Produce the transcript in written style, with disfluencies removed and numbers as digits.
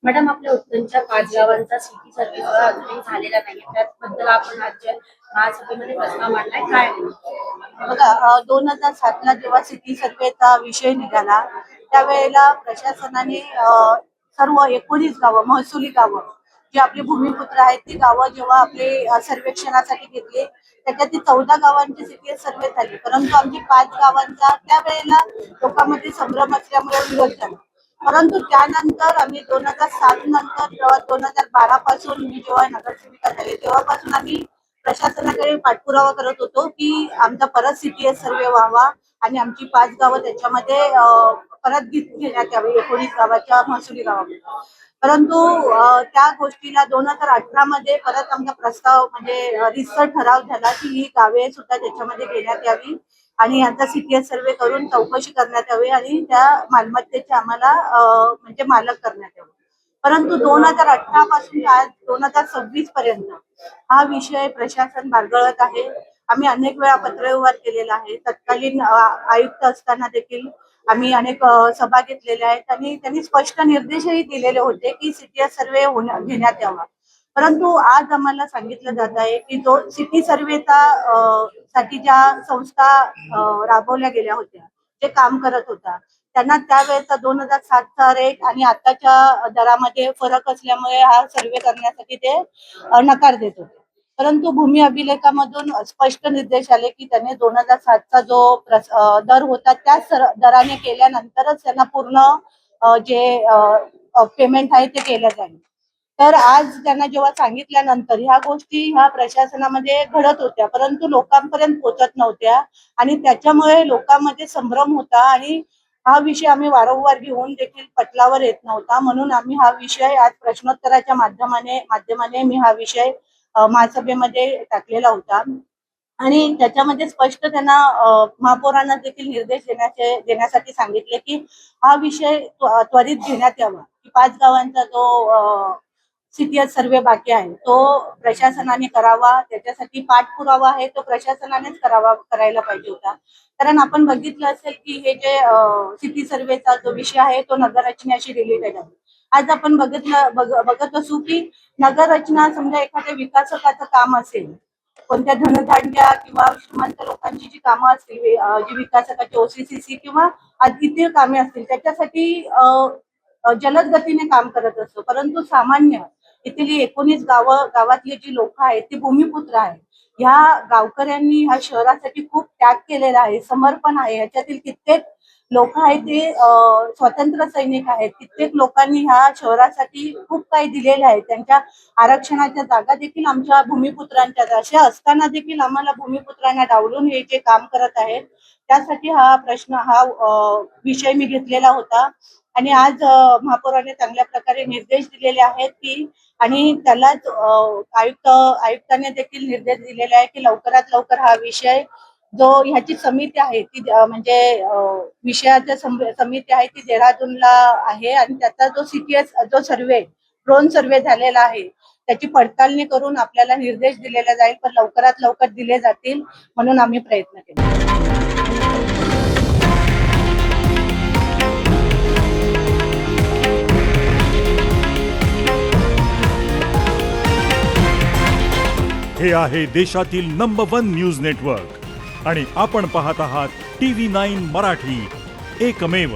Madam, आपल्या उत्तरच्या 5 गावांचा city survey अजूनही झालेला नाही. त्याबद्दल आपण राज्य महासभेमध्ये प्रस्ताव मांडलाय, काय आहे? बघा, 2007ला जेव्हा सिटी सर्वेचा विषय निघाला त्यावेळेला प्रशासनाने सर्व 19 गावं, महसुली गावं जी आपले भूमिपुत्र आहेत ती गावं जेव्हा आपले सर्वेक्षणासाठी घेतले, त्याच्यातील 14 गावांचे सिटी सर्वे झाले. परंतु आमची 5 गावांचा त्यावेळेला लोकांमध्ये संभ्रम असल्यामुळे विरोध झाला. परंतु त्यानंतर आम्ही 2007 नंतर जेव्हा 2012 पासून मी जेव्हा नगरसेविका झाले तेव्हापासून आम्ही प्रशासनाकडे पाठपुरावा करत होतो की आमचा परत सीटीएस सर्वे व्हावा आणि आमची 5 गावं त्याच्यामध्ये परत घेण्यात यावी, 19 गावाच्या महसुली गावामध्ये. परंतु त्या गोष्टीला 2018 मध्ये परत आमचा प्रस्ताव म्हणजे रिसर ठराव झाला की ही गावे सुद्धा त्याच्यामध्ये घेण्यात यावी आणि यांचा सीटीएस सर्वे करून चौकशी करण्यात यावी आणि त्या मालमत्तेचे आम्हाला म्हणजे मालक करण्यात यावे. परंतु 2018 पासून आज 2026 पर्यंत हा विषय प्रशासन बारगळत आहे. आम्ही अनेक वेळा पत्रव्यवहार केलेला आहे. तत्कालीन आयुक्त असताना देखील आम्ही अनेक सभा घेतलेल्या आहेत आणि त्यांनी स्पष्ट निर्देशही दिलेले होते की सीटीएस सर्वे घेण्यात यावा. परंतु आज आम्हाला सांगितलं जात आहे की जो सिटी सर्वेचा साठी ज्या संस्था राबवल्या गेल्या होत्या, जे काम करत होता, त्यांना त्यावेळेचा 2007चा रेट आणि आताच्या दरामध्ये फरक असल्यामुळे हा सर्वे करण्यासाठी ते नकार देत होते. परंतु भूमी अभिलेखामधून स्पष्ट निर्देश आले की त्याने 2007चा जो दर होता त्याच दराने केल्यानंतरच त्यांना पूर्ण जे पेमेंट आहे ते केलं जाईल. तर आज त्यांना जेव्हा सांगितल्यानंतर ह्या गोष्टी ह्या प्रशासनामध्ये घडत होत्या, परंतु लोकांपर्यंत पोहोचत नव्हत्या आणि त्याच्यामुळे लोकांमध्ये संभ्रम होता आणि हा विषय आम्ही वारंवार घेऊन देखील पटलावर येत नव्हता. म्हणून आम्ही हा विषय आज प्रश्नोत्तराच्या माध्यमाने मी हा विषय महासभेमध्ये टाकलेला होता आणि त्याच्यामध्ये स्पष्ट त्यांना महापौरांना देखील निर्देश देण्यासाठी सांगितले की हा विषय त्वरित घेण्यात यावा की 5 गावांचा जो सीटीएस सर्वे बाकी आहे तो प्रशासनाने करावा. त्याच्यासाठी पाठपुरावा आहे तो प्रशासनानेच करायला पाहिजे होता. कारण आपण बघितलं असेल की हे जे सिटी सर्वेचा जो विषय आहे तो नगररचनेशी रिलेटेड आहे. आज आपण बघत असू की नगररचना समजा एखाद्या विकासकाचं काम असेल, कोणत्या धनधान्य किंवा श्रीमंत लोकांची जी कामं असतील, जी विकासकाची ओसीसीसी किंवा इतर कामे असतील त्याच्यासाठी जलद गतीने काम करत असतो. परंतु सामान्य इथली 19 गावातली जी लोक आहेत ती भूमिपुत्र आहेत. ह्या गावकऱ्यांनी ह्या शहरासाठी खूप त्याग केलेला आहे, समर्पण आहे. ह्याच्यातील कित्येक लोक आहेत ते स्वातंत्र्य सैनिक आहेत. कित्येक लोकांनी ह्या शहरासाठी खूप काही दिलेले आहे. त्यांच्या आरक्षणाच्या जागा देखील आमच्या भूमिपुत्रांच्या, अशा असताना देखील आम्हाला भूमिपुत्रांना डावलून हे जे काम करत आहेत त्यासाठी हा विषय मी घेतलेला होता. आणि आज महापौरांनी चांगल्या प्रकारे निर्देश दिलेले आहेत की आणि त्यालाच आयुक्तांनी देखील निर्देश दिलेले आहे की लवकरात लवकर हा विषय जो ह्याची समिती आहे ती म्हणजे विषयाच्या समिती आहे ती देहरादूनला आहे आणि त्याचा जो सीटीएस जो सर्वे ड्रोन सर्वे झालेला आहे त्याची पडताळणी करून आपल्याला निर्देश दिलेला जाईल, पण लवकरात लवकर दिले जातील म्हणून आम्ही प्रयत्न केले. हे आहे देशातील नंबर 1 न्यूज नेटवर्क आणि आपण पाहत आहात TV9 मराठी, एकमेव.